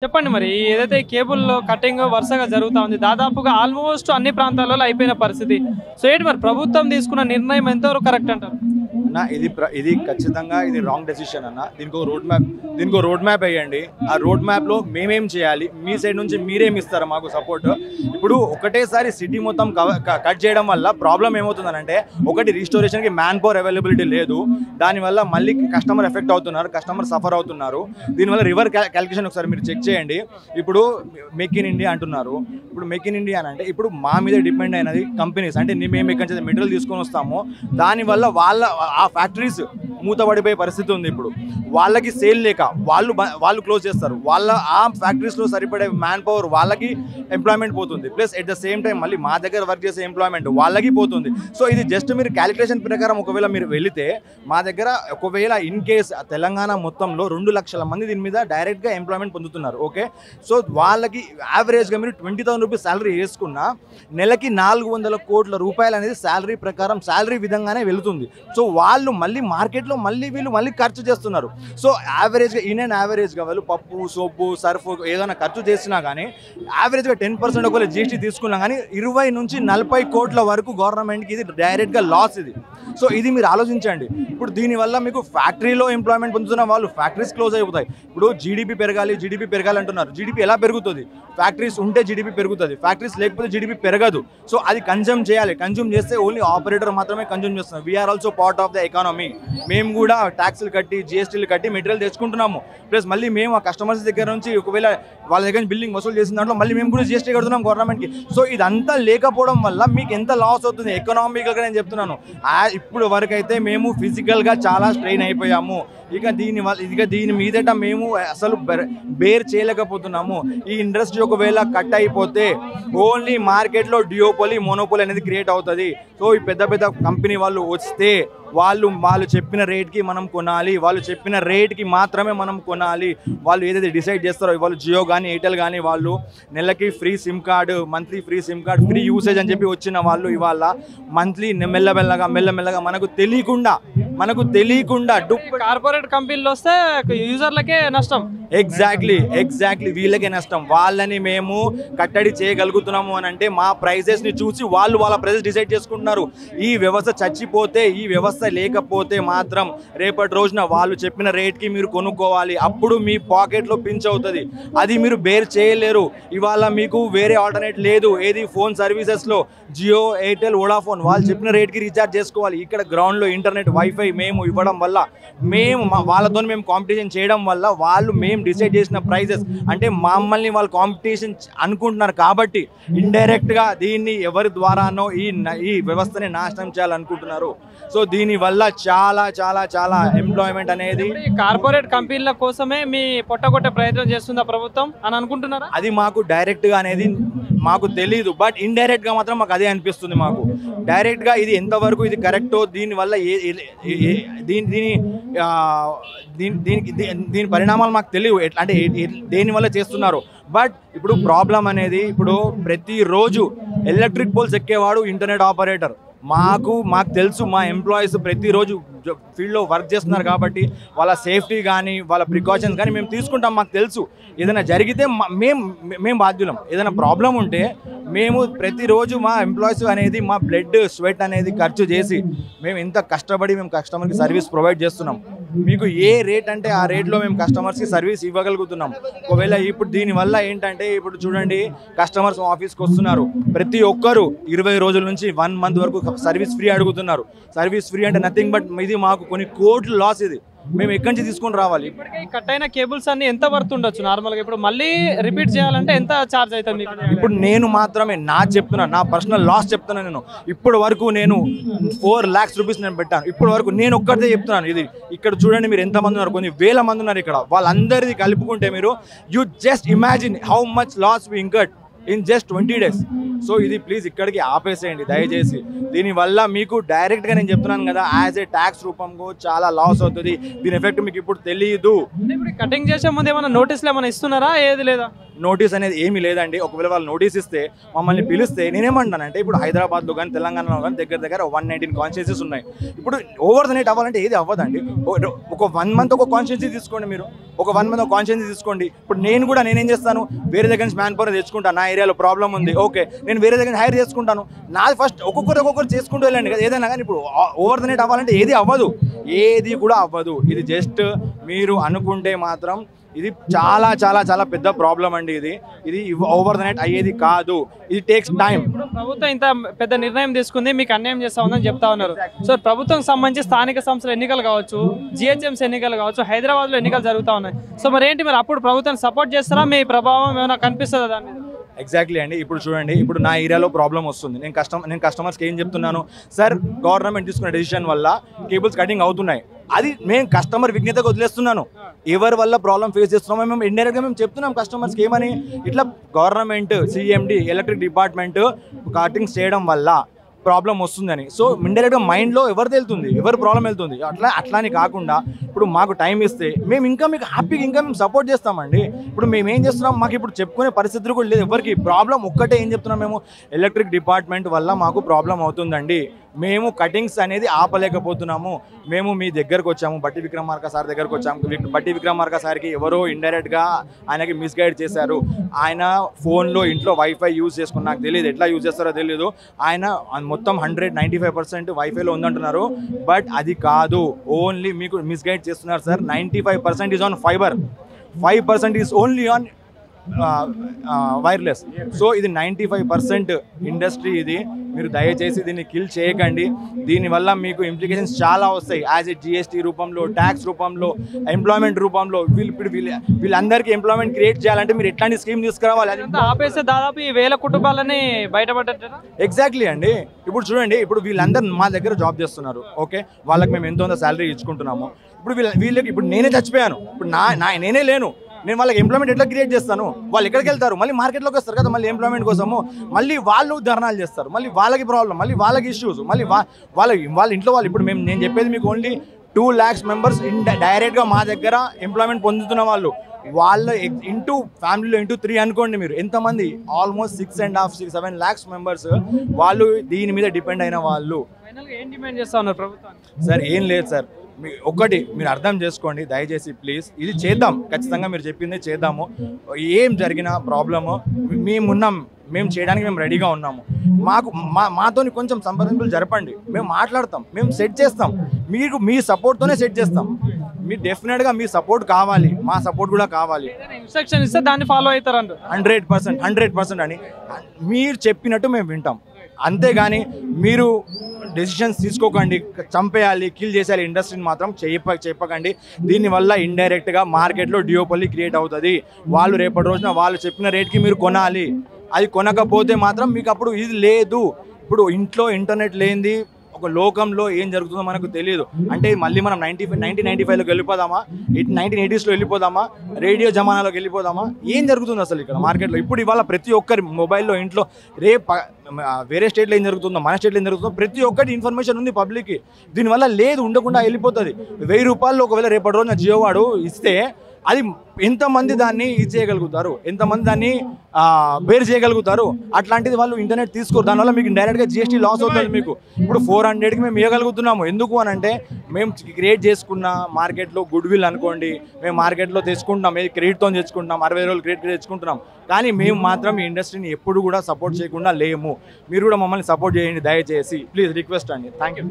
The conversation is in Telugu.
చెప్పండి మరి ఏదైతే కేబుల్ కటింగ్ వరుసగా జరుగుతా ఉంది దాదాపుగా ఆల్మోస్ట్ అన్ని ప్రాంతాలలో అయిపోయిన పరిస్థితి. సో ఏంటి మరి ప్రభుత్వం తీసుకున్న నిర్ణయం ఎంతవరకు కరెక్ట్ అంటారు? అన్న ఇది ఖచ్చితంగా ఇది రాంగ్ డెసిషన్ అన్న. దీనికి రోడ్ మ్యాప్ వేయండి. ఆ రోడ్ మ్యాప్లో మేమేం చేయాలి, మీ సైడ్ నుంచి మీరేమి ఇస్తారు మాకు సపోర్ట్. ఇప్పుడు ఒకటేసారి సిటీ మొత్తం కట్ చేయడం వల్ల ప్రాబ్లం ఏమవుతుందనంటే, ఒకటి రీస్టోరేషన్కి మ్యాన్ పవర్ అవైలబిలిటీ లేదు, దానివల్ల మళ్ళీ కస్టమర్ ఎఫెక్ట్ అవుతున్నారు, కస్టమర్ సఫర్ అవుతున్నారు. దీనివల్ల రివర్ క్యాలిక్యులేషన్ ఒకసారి మీరు చెక్ చేయండి. ఇప్పుడు మేక్ ఇన్ ఇండియా అంటున్నారు. ఇప్పుడు మేక్ ఇన్ ఇండియా అంటే ఇప్పుడు మా మీద డిపెండ్ అయినది కంపెనీస్. అంటే మేము ఎక్కడి నుంచి మెటీరియల్ తీసుకొని వస్తాము, దానివల్ల ఆ ఫ్యాక్టరీస్ మూతపడిపోయే పరిస్థితి ఉంది. ఇప్పుడు వాళ్ళకి సేల్ లేక వాళ్ళు క్లోజ్ చేస్తారు. ఆ ఫ్యాక్టరీస్లో సరిపడే మ్యాన్ పవర్ వాళ్ళకి ఎంప్లాయ్మెంట్ పోతుంది, plus at the same time మళ్ళీ మా దగ్గర వర్క్ చేసే ఎంప్లాయ్మెంట్ వాళ్ళకి పోతుంది. సో ఇది జస్ట్ మీరు క్యాలిక్యులేషన్ ప్రకారం ఒకవేళ మీరు వెళితే మా దగ్గర ఒకవేళ ఇన్ కేస్ తెలంగాణ మొత్తంలో 2 లక్షల మంది దీని మీద డైరెక్ట్గా ఎంప్లాయ్మెంట్ పొందుతున్నారు. ఓకే, సో వాళ్ళకి యావరేజ్గా మీరు 20,000 రూపీస్ శాలరీ వేసుకున్నా నెలకి 400 కోట్ల రూపాయలు అనేది శాలరీ ప్రకారం శాలరీ విధంగానే వెళుతుంది. సో వాళ్ళు మళ్ళీ మార్కెట్లో వీళ్ళు ఖర్చు చేస్తున్నారు. సో యావరేజ్గా యావరేజ్గా వాళ్ళు పప్పు, సోపు, సర్ఫ్ ఏదైనా ఖర్చు చేసినా కానీ యావరేజ్గా 10% ఒకవేళ జీఎస్టీ తీసుకున్నా కానీ 20 నుంచి 40 కోట్ల వరకు గవర్నమెంట్కి ఇది డైరెక్ట్గా లాస్ ఇది. సో ఇది మీరు ఆలోచించండి. ఇప్పుడు దీనివల్ల మీకు ఫ్యాక్టరీలో ఎంప్లాయ్మెంట్ పొందుతున్న వాళ్ళు ఫ్యాక్టరీస్ క్లోజ్ అయిపోతాయి. ఇప్పుడు జీడిపి పెరగాలి అంటున్నారు. జీడిపి ఎలా పెరుగుతుంది? ఫ్యాక్టరీస్ ఉంటే జీడిపి పెరుగుతుంది, ఫ్యాక్టరీస్ లేకపోతే జీడిపి పెరగదు. సో అది కన్జ్యూమ్ చేయాలి. కన్జ్యూమ్ చేస్తే ఓన్లీ ఆపరేటర్ మాత్రమే కన్జ్యూమ్ చేస్తున్నాం. We are also part of the economy. మేము కూడా ట్యాక్స్లు కట్టి జీఎస్టీలు కట్టి మెటీరియల్ తెచ్చుకుంటున్నాము. ప్లస్ మళ్ళీ మేము ఆ కస్టమర్స్ దగ్గర నుంచి ఒకవేళ వాళ్ళ దగ్గర నుంచి బిల్లింగ్ వసూలు చేసిన దాంట్లో మళ్ళీ మేము కూడా జీఎస్టీ కడుతున్నాం గవర్నమెంట్కి. సో ఇదంతా లేకపోవడం వల్ల మీకు ఎంత లాస్ అవుతుంది ఎకనామికల్గా నేను చెప్తున్నాను. ఇప్పుడు వరకు అయితే మేము ఫిజికల్గా చాలా స్ట్రెయిన్ అయిపోయాము. దీని మీదట మేము అసలు బేర్ చేయలేకపోతున్నాము. ఈ ఇండస్ట్రీ ఒకవేళ కట్ అయిపోతే ఓన్లీ మార్కెట్లో మోనోపోలీ అనేది క్రియేట్ అవుతుంది. సో ఈ పెద్ద కంపెనీ వాళ్ళు వస్తే వాళ్ళు చెప్పిన రేట్కి మనం కొనాలి, వాళ్ళు చెప్పిన రేట్కి మాత్రమే మనం కొనాలి. వాళ్ళు ఏదైతే డిసైడ్ చేస్తారో వాళ్ళు జియో కానీ ఎయిర్టెల్ కానీ వాళ్ళు నెలకి free SIM card, monthly free SIM card, free usage అని చెప్పి వచ్చిన వాళ్ళు ఇవాళ మంత్లీ మెల్లమెల్లగా మనకు తెలియకుండా కార్పొరేట్ కంపెనీలు వస్తే యూజర్లకే నష్టం. ఎగ్జాక్ట్లీ వీళ్ళకే నష్టం. వాళ్ళని మేము కట్టడి చేయగలుగుతున్నాము అని అంటే మా ప్రైజెస్ని చూసి వాళ్ళ ప్రైజెస్ డిసైడ్ చేసుకుంటున్నారు. ఈ వ్యవస్థ చచ్చిపోతే, ఈ వ్యవస్థ లేకపోతే మాత్రం రేపటి రోజున వాళ్ళు చెప్పిన రేట్కి మీరు కొనుక్కోవాలి. అప్పుడు మీ పాకెట్లో పించ్ అవుతుంది. అది మీరు బేర్ చేయలేరు. ఇవాళ మీకు వేరే ఆల్టర్నేట్ లేదు. ఏది ఫోన్ సర్వీసెస్లో జియో, ఎయిర్టెల్, వోడాఫోన్ వాళ్ళు చెప్పిన రేట్కి రీఛార్జ్ చేసుకోవాలి. ఇక్కడ గ్రౌండ్లో ఇంటర్నెట్, వైఫై మేము ఇవ్వడం వల్ల వాళ్ళతో మేము కాంపిటీషన్ చేయడం వల్ల మేము డిసైడ్ చేసిన ప్రైజెస్ అంటే మమ్మల్ని వాళ్ళు కాంపిటీషన్ అనుకుంటున్నారు. కాబట్టి ఇండైరెక్ట్గా దీన్ని ఎవరి ద్వారానో ఈ వ్యవస్థని నాశనం చేయాలనుకుంటున్నారు. సో దీనివల్ల చాలా చాలా చాలా ఎంప్లాయ్మెంట్ అనేది కార్పొరేట్ కంపెనీల కోసమే మీ పొట్టగొట్టే ప్రయత్నం చేస్తుందా ప్రభుత్వం అని అనుకుంటున్నారా? అది మాకు డైరెక్ట్గా అనేది మాకు తెలీదు, బట్ ఇండైరెక్ట్గా మాత్రం మాకు అదే అనిపిస్తుంది. మాకు డైరెక్ట్గా ఇది ఎంతవరకు ఇది కరెక్టో, దీనివల్ల దీని పరిణామాలు మాకు తెలియవు, అంటే దేనివల్ల చేస్తున్నారు. బట్ ఇప్పుడు ప్రాబ్లం అనేది ఇప్పుడు ప్రతిరోజు ఎలక్ట్రిక్ పోల్స్ ఎక్కేవాడు ఇంటర్నెట్ ఆపరేటర్. మాకు తెలుసు, మా ఎంప్లాయీస్ ప్రతిరోజు ఫీల్డ్లో వర్క్ చేస్తున్నారు కాబట్టి వాళ్ళ సేఫ్టీ కానీ వాళ్ళ ప్రికాషన్స్ కానీ మేము తీసుకుంటాం. మాకు తెలుసు ఏదైనా జరిగితే మేము బాధ్యులం. ఏదైనా ప్రాబ్లం ఉంటే మేము ప్రతిరోజు మా ఎంప్లాయీస్ అనేది మా బ్లడ్ స్వెట్ అనేది ఖర్చు చేసి మేము ఎంత కష్టపడి మేము కస్టమర్కి సర్వీస్ ప్రొవైడ్ చేస్తున్నాం. మీకు ఏ రేట్ అంటే ఆ రేట్లో మేము కస్టమర్స్కి సర్వీస్ ఇవ్వగలుగుతున్నాం. ఒకవేళ ఇప్పుడు దీనివల్ల ఏంటంటే ఇప్పుడు చూడండి, కస్టమర్స్ ఆఫీస్కి వస్తున్నారు, ప్రతి ఒక్కరు 20 రోజుల నుంచి 1 మంత్ వరకు సర్వీస్ ఫ్రీ అడుగుతున్నారు. సర్వీస్ ఫ్రీ అంటే నథింగ్ బట్ ఇది మాకు కొన్ని కోట్ల లాస్. ఇది మేము ఎక్కడి నుంచి తీసుకొని రావాలి? ఇప్పటికే కట్ అయిన కేబుల్స్ అన్ని ఎంత వర్త్ ఉండొచ్చు నార్మల్గా? ఇప్పుడు మళ్ళీ రిపీట్ చేయాలంటే ఎంత ఛార్జ్ అవుతుంది? ఇప్పుడు నేను మాత్రమే నా పర్సనల్ లాస్ చెప్తున్నాను. నేను ఇప్పటి వరకు 4 lakhs రూపీస్ నేను పెట్టాను. ఇప్పటి వరకు నేను ఒక్కటే చెప్తున్నాను. ఇది ఇక్కడ చూడండి, మీరు ఎంతమంది ఉన్నారు, కొన్ని వేల మంది ఉన్నారు ఇక్కడ. వాళ్ళందరిది కలుపుకుంటే మీరు you just imagine how much loss we incurred in just 20 days. So ఇది ప్లీజ్ ఇక్కడికి ఆపేసేయండి దయచేసి. దీనివల్ల మీకు డైరెక్ట్గా నేను చెప్తున్నాను కదా, యాజ్ ఏ ట్యాక్స్ రూపంలో చాలా లాస్ అవుతుంది. దీని ఎఫెక్ట్ మీకు ఇప్పుడు తెలియదు. ఇప్పుడు కటింగ్ చేసే ముందు ఏమైనా నోటీసులు ఏమైనా ఇస్తున్నారా? ఏది లేదా? నోటీస్ అనేది ఏమీ లేదండి. ఒకవేళ వాళ్ళు నోటీస్ ఇస్తే మమ్మల్ని పిలిస్తే నేనేమంటానంటే ఇప్పుడు హైదరాబాద్లో కానీ తెలంగాణలో కానీ దగ్గర 119 కాన్స్టిట్యూన్సీస్ ఉన్నాయి. ఇప్పుడు ఓవర్ ద నైట్ అవ్వాలంటే ఏది అవ్వదండి. ఒక 1 మంత్ ఒక కాన్స్టిట్యూన్సీ తీసుకోండి, మీరు ఒక 1 మంత్ ఒక కాన్స్టిట్యూన్సీ తీసుకోండి. ఇప్పుడు నేనేం చేస్తాను, వేరే దగ్గర నుంచి మ్యాన్ పవర్ తెచ్చుకుంటాను. నా ఏరియాలో ప్రాబ్లం ఉంది, ఓకే, నేను వేరే దగ్గర హైర్ చేసుకుంటాను. నాది ఫస్ట్ ఒక్కొక్కరు చేసుకుంటూ వెళ్ళండి కదా ఏదైనా. కానీ ఇప్పుడు ఓవర్ ద నైట్ అవ్వాలంటే ఏది అవ్వదు, ఏది కూడా అవ్వదు. ఇది జస్ట్ మీరు అనుకుంటే మాత్రం ఇది చాలా చాలా చాలా పెద్ద ప్రాబ్లం అండి. ఇది ఓవర్ ద నైట్ అయ్యేది కాదు. ఇది టేక్స్ టైం. ఇప్పుడు ప్రభుత్వం ఇంత పెద్ద నిర్ణయం తీసుకుంది, మీకు అన్యాయం చేస్తా ఉందని చెప్తా ఉన్నారు. సో ప్రభుత్వం సంబంధించి స్థానిక సంస్థల ఎన్నికలు కావచ్చు, జిహెచ్ఎంసీ ఎన్నికలు కావచ్చు, హైదరాబాద్లో ఎన్నికలు జరుగుతూ ఉన్నాయి. సో మరి ఏంటి, మరి అప్పుడు ప్రభుత్వం సపోర్ట్ చేస్తారా, మీ ప్రభావం ఏమైనా కనిపిస్తుందా దాని మీద? ఎగ్జాక్ట్లీ అండి. ఇప్పుడు చూడండి, ఇప్పుడు నా ఏరియాలో ప్రాబ్లం వస్తుంది. నేను కస్టమర్స్కి ఏం చెప్తున్నాను, సార్ గవర్నమెంట్ తీసుకున్న డెసిషన్ వల్ల కేబుల్స్ కటింగ్ అవుతున్నాయి, అది మేము కస్టమర్ విజ్ఞతకు వదిలేస్తున్నాను. ఎవరి వల్ల ప్రాబ్లం ఫేస్ చేస్తున్నామో మేము ఇండైరెక్ట్గా మేము చెప్తున్నాం కస్టమర్స్కి. ఏమని, ఇట్లా government CMD electric department cuttings చేయడం వల్ల ప్రాబ్లం వస్తుందని. సో ఇండైరెక్ట్గా మైండ్లో ఎవరు వెళ్తుంది, ఎవరు ప్రాబ్లం వెళ్తుంది. అట్లాని కాకుండా ఇప్పుడు మాకు టైం ఇస్తే మేము ఇంకా మీకు హ్యాపీగా ఇంకా మేము సపోర్ట్ చేస్తామండి. ఇప్పుడు మేము ఏం చేస్తున్నాం, మాకు ఇప్పుడు చెప్పుకునే పరిస్థితులు కూడా లేదు ఎవరికి. ప్రాబ్లం ఒక్కటే ఏం చెప్తున్నాం, మేము ఎలక్ట్రిక్ డిపార్ట్మెంట్ వల్ల మాకు ప్రాబ్లం అవుతుందండి, మేము కటింగ్స్ అనేది ఆపలేకపోతున్నాము, మేము మీ దగ్గరకు వచ్చాము, బట్టి విక్రమార్క సార్ దగ్గరకు వచ్చాము. బట్టి విక్రమార్క సార్కి ఎవరో ఇండైరెక్ట్గా ఆయనకి మిస్గైడ్ చేశారు. ఆయన ఫోన్లో ఇంట్లో వైఫై యూజ్ చేసుకుని, నాకు తెలియదు ఎట్లా యూజ్ చేస్తారో తెలియదు, ఆయన మొత్తం 195% వైఫైలో ఉందంటున్నారు. బట్ అది కాదు, ఓన్లీ మీకు మిస్గైడ్ చేస్తున్నారు sir. 95% is on fibre, 5% is only on wireless. So ఇది 95% ఇండస్ట్రీ. ఇది మీరు దయచేసి దీన్ని కిల్ చేయకండి. దీనివల్ల మీకు ఇంప్లికేషన్స్ చాలా వస్తాయి, యాజ్ ఎ జిఎస్టీ రూపంలో, ట్యాక్స్ రూపంలో, ఎంప్లాయ్మెంట్ రూపంలో. వీళ్ళందరికీ ఎంప్లాయ్మెంట్ క్రియేట్ చేయాలంటే మీరు ఎట్లాంటి స్కీమ్ తీసుకురావాలి. అది ఆపేస్తే దాదాపు 1000 కుటుంబాలని బయటపడ్డట్టు. ఎగ్జాక్ట్లీ అండి. ఇప్పుడు చూడండి, ఇప్పుడు వీళ్ళందరూ మా దగ్గర జాబ్ చేస్తున్నారు, ఓకే, వాళ్ళకి మేము ఎంతో శాలరీ ఇచ్చుకుంటున్నాము. ఇప్పుడు వీళ్ళకి ఇప్పుడు నేనే చచ్చిపోయాను, ఇప్పుడు నేనే లేను, నేను వాళ్ళకి ఎంప్లాయ్మెంట్ ఎట్లా క్రియేట్ చేస్తాను? వాళ్ళు ఎక్కడికి వెళ్తారు? మళ్ళీ మార్కెట్లోకి వస్తారు కదా, మళ్ళీ ఎంప్లాయ్మెంట్ కోసము. మళ్ళీ వాళ్ళు ధర్నాలు చేస్తారు, మళ్ళీ వాళ్ళకి ప్రాబ్లం, మళ్ళీ వాళ్ళకి ఇష్యూస్, మళ్ళీ వాళ్ళ ఇంట్లో వాళ్ళు. ఇప్పుడు నేను చెప్పేది మీకు ఓన్లీ 2 lakhs మెంబర్స్ డైరెక్ట్గా మా దగ్గర ఎంప్లాయ్మెంట్ పొందుతున్న వాళ్ళు. వాళ్ళ ఇంటూ ఫ్యామిలీలో ఇంటూ 3 అనుకోండి మీరు, ఎంతమంది? ఆల్మోస్ట్ 6.5-7 lakhs మెంబర్స్ వాళ్ళు దీని మీద డిపెండ్ అయిన వాళ్ళు. ఏం డిమాండ్ చేస్తా ఉన్నారు ప్రభుత్వానికి? సార్ ఏం లేదు సార్, ఒక్కటి మీరు అర్థం చేసుకోండి దయచేసి ప్లీజ్. ఇది చేద్దాం, ఖచ్చితంగా మీరు చెప్పిందే చేద్దాము. ఏం జరిగిన ప్రాబ్లము మేము చేయడానికి మేము రెడీగా ఉన్నాము. మాతోని కొంచెం సంప్రదింపులు జరపండి, మేము మాట్లాడతాం, మేము సెట్ చేస్తాం. మీకు మీ సపోర్ట్తోనే సెట్ చేస్తాం. మీరు డెఫినెట్గా మీ సపోర్ట్ కావాలి, మా సపోర్ట్ కూడా కావాలి. ఇన్స్ట్రక్షన్ ఇస్తే దాన్ని ఫాలో అవుతారంట. 100% అని మీరు చెప్పినట్టు మేము వింటాం. అంతేగాని మీరు డెసిషన్స్ తీసుకోకండి, చంపేయాలి, కిల్ చేసేయాలి ఇండస్ట్రీని మాత్రం చెప్పకండి. దీనివల్ల ఇండైరెక్ట్గా మార్కెట్లో డియోపలి క్రియేట్ అవుతుంది. వాళ్ళు రేపటి రోజున వాళ్ళు చెప్పిన రేట్కి మీరు కొనాలి. అది కొనకపోతే మాత్రం మీకు అప్పుడు ఇది లేదు. ఇప్పుడు ఇంట్లో ఇంటర్నెట్ లేనిది ఒక లోకంలో ఏం జరుగుతుందో మనకు తెలియదు. అంటే మళ్ళీ మనం 1995లోకి వెళ్ళిపోదామా, 1980sలో వెళ్ళిపోదామా, రేడియో జమానాలోకి వెళ్ళిపోదామా? ఏం జరుగుతుంది అసలు ఇక్కడ మార్కెట్లో? ఇప్పుడు ఇవాళ ప్రతి ఒక్కరి మొబైల్లో ఇంట్లో వేరే స్టేట్లో ఏం జరుగుతుందో, మన స్టేట్లో ఏం జరుగుతుందో ప్రతి ఒక్కటి ఇన్ఫర్మేషన్ ఉంది పబ్లిక్కి. దీనివల్ల లేదు, ఉండకుండా వెళ్ళిపోతుంది. 1000 రూపాయలు ఒకవేళ రేపటి రోజున జియో వాడు ఇస్తే అది ఎంతమంది దాన్ని ఇది చేయగలుగుతారు, ఎంతమంది దాన్ని బేర్ చేయగలుగుతారు? అట్లాంటిది వాళ్ళు ఇంటర్నెట్ తీసుకోరు. దానివల్ల మీకు డైరెక్ట్గా జిఎస్టీ లాస్ అవుతుంది. మీకు ఇప్పుడు 400కి మేము ఇవ్వగలుగుతున్నాము. ఎందుకు అని అంటే మేము క్రియేట్ చేసుకున్న మార్కెట్లో గుడ్ విల్ అనుకోండి, మేము మార్కెట్లో తెచ్చుకుంటున్నాం, ఏది క్రెడిట్తో తెచ్చుకుంటున్నాం, 60 రోజులు క్రెడిట్ తెచ్చుకుంటున్నాం. కానీ మేము మాత్రం ఈ ఇండస్ట్రీని ఎప్పుడు కూడా సపోర్ట్ చేయకుండా లేము. మీరు కూడా మమ్మల్ని సపోర్ట్ చేయండి దయచేసి, ప్లీజ్ రిక్వెస్ట్ అండి. Thank you.